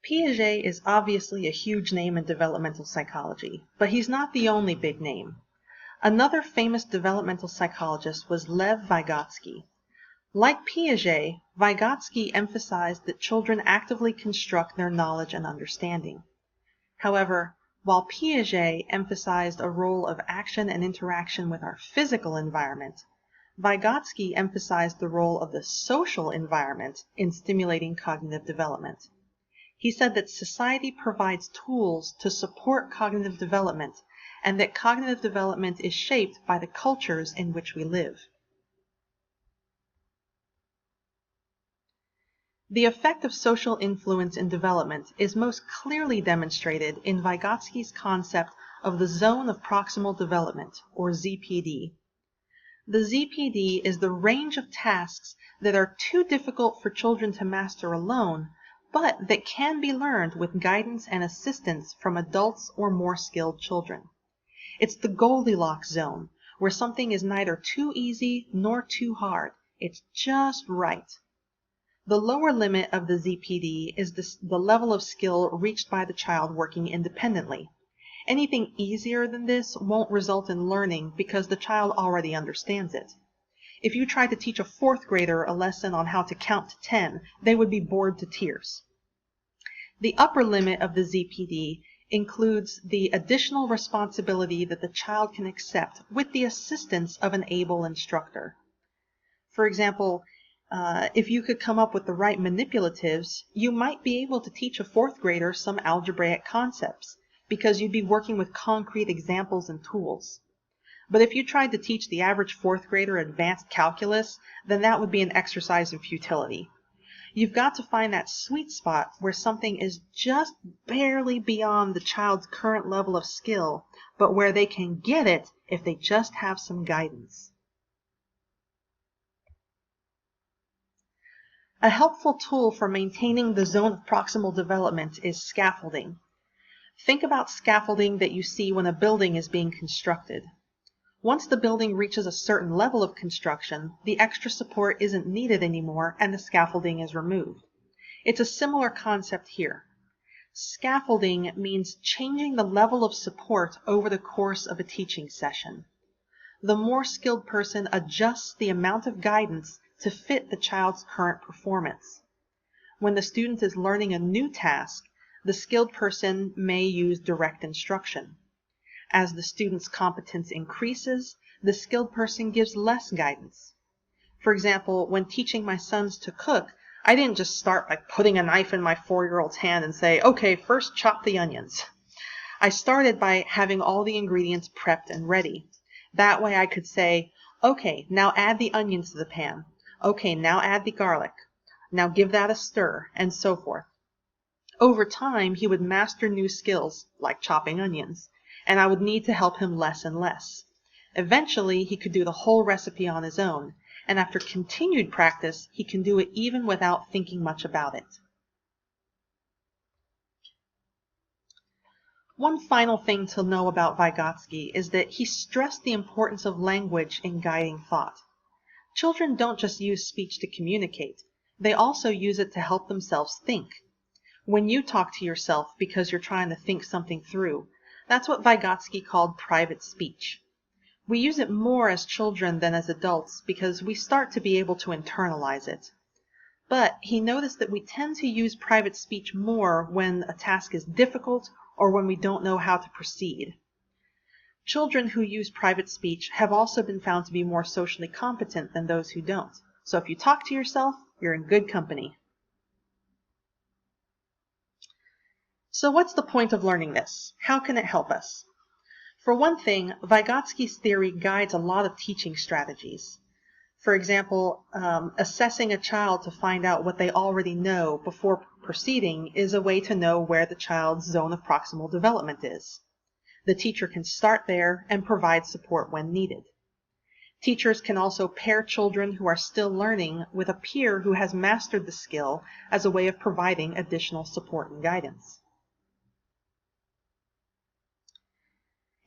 Piaget is obviously a huge name in developmental psychology, but he's not the only big name. Another famous developmental psychologist was Lev Vygotsky. Like Piaget, Vygotsky emphasized that children actively construct their knowledge and understanding. However, while Piaget emphasized a role of action and interaction with our physical environment, Vygotsky emphasized the role of the social environment in stimulating cognitive development. He said that society provides tools to support cognitive development, and that cognitive development is shaped by the cultures in which we live. The effect of social influence in development is most clearly demonstrated in Vygotsky's concept of the zone of proximal development, or ZPD. The ZPD is the range of tasks that are too difficult for children to master alone, but that can be learned with guidance and assistance from adults or more skilled children. It's the Goldilocks zone, where something is neither too easy nor too hard. It's just right. The lower limit of the ZPD is the level of skill reached by the child working independently. Anything easier than this won't result in learning because the child already understands it. If you tried to teach a fourth grader a lesson on how to count to 10, they would be bored to tears. The upper limit of the ZPD includes the additional responsibility that the child can accept with the assistance of an able instructor. For example, if you could come up with the right manipulatives, you might be able to teach a fourth grader some algebraic concepts, because you'd be working with concrete examples and tools. But if you tried to teach the average fourth grader advanced calculus, then that would be an exercise in futility. You've got to find that sweet spot where something is just barely beyond the child's current level of skill, but where they can get it if they just have some guidance. A helpful tool for maintaining the zone of proximal development is scaffolding. Think about scaffolding that you see when a building is being constructed. Once the building reaches a certain level of construction, the extra support isn't needed anymore and the scaffolding is removed. It's a similar concept here. Scaffolding means changing the level of support over the course of a teaching session. The more skilled person adjusts the amount of guidance to fit the child's current performance. When the student is learning a new task, the skilled person may use direct instruction. As the student's competence increases, the skilled person gives less guidance. For example, when teaching my sons to cook, I didn't just start by putting a knife in my 4-year-old's hand and say, okay, first chop the onions. I started by having all the ingredients prepped and ready. That way I could say, okay, now add the onions to the pan. Okay, now add the garlic. Now give that a stir, and so forth. Over time, he would master new skills, like chopping onions, and I would need to help him less and less. Eventually, he could do the whole recipe on his own, and after continued practice, he can do it even without thinking much about it. One final thing to know about Vygotsky is that he stressed the importance of language in guiding thought. Children don't just use speech to communicate. They also use it to help themselves think. When you talk to yourself because you're trying to think something through, that's what Vygotsky called private speech. We use it more as children than as adults because we start to be able to internalize it. But he noticed that we tend to use private speech more when a task is difficult or when we don't know how to proceed. Children who use private speech have also been found to be more socially competent than those who don't. So if you talk to yourself, you're in good company. So what's the point of learning this? How can it help us? For one thing, Vygotsky's theory guides a lot of teaching strategies. For example, assessing a child to find out what they already know before proceeding is a way to know where the child's zone of proximal development is. The teacher can start there and provide support when needed. Teachers can also pair children who are still learning with a peer who has mastered the skill as a way of providing additional support and guidance.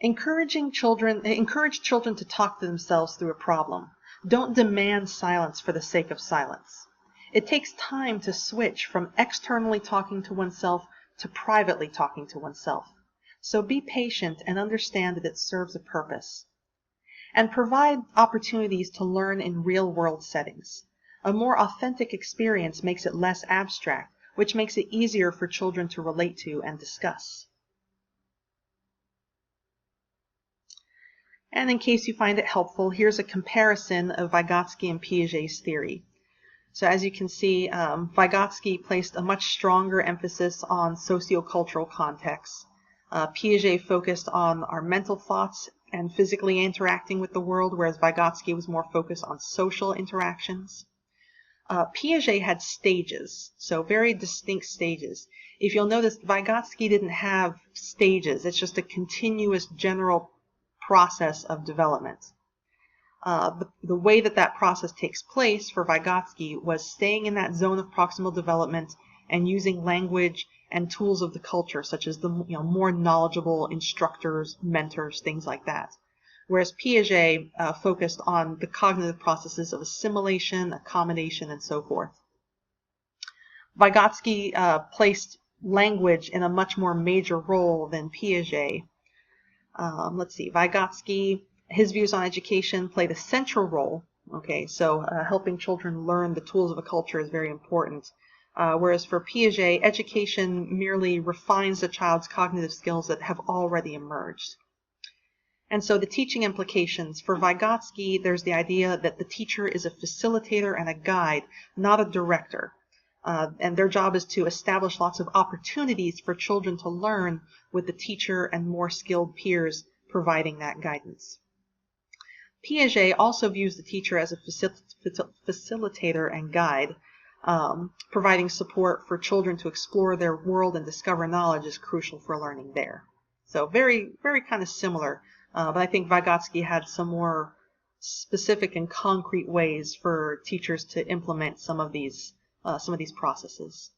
Encourage children to talk to themselves through a problem. Don't demand silence for the sake of silence. It takes time to switch from externally talking to oneself to privately talking to oneself. So be patient and understand that it serves a purpose. And provide opportunities to learn in real-world settings. A more authentic experience makes it less abstract, which makes it easier for children to relate to and discuss. And in case you find it helpful, here's a comparison of Vygotsky and Piaget's theory. So as you can see, Vygotsky placed a much stronger emphasis on sociocultural contexts. Piaget focused on our mental thoughts and physically interacting with the world, whereas Vygotsky was more focused on social interactions. Piaget had stages, so very distinct stages. If you'll notice, Vygotsky didn't have stages. It's just a continuous general process of development. The way that process takes place for Vygotsky was staying in that zone of proximal development and using language and tools of the culture, such as the more knowledgeable instructors, mentors, things like that. Whereas Piaget focused on the cognitive processes of assimilation, accommodation, and so forth. Vygotsky placed language in a much more major role than Piaget. Vygotsky, his views on education played a central role. Okay, so helping children learn the tools of a culture is very important. Whereas for Piaget, education merely refines the child's cognitive skills that have already emerged. And so the teaching implications. For Vygotsky, there's the idea that the teacher is a facilitator and a guide, not a director. And their job is to establish lots of opportunities for children to learn with the teacher and more skilled peers providing that guidance. Piaget also views the teacher as a facilitator and guide. Providing support for children to explore their world and discover knowledge is crucial for learning there. So very, very kind of similar. But I think Vygotsky had some more specific and concrete ways for teachers to implement some of these processes.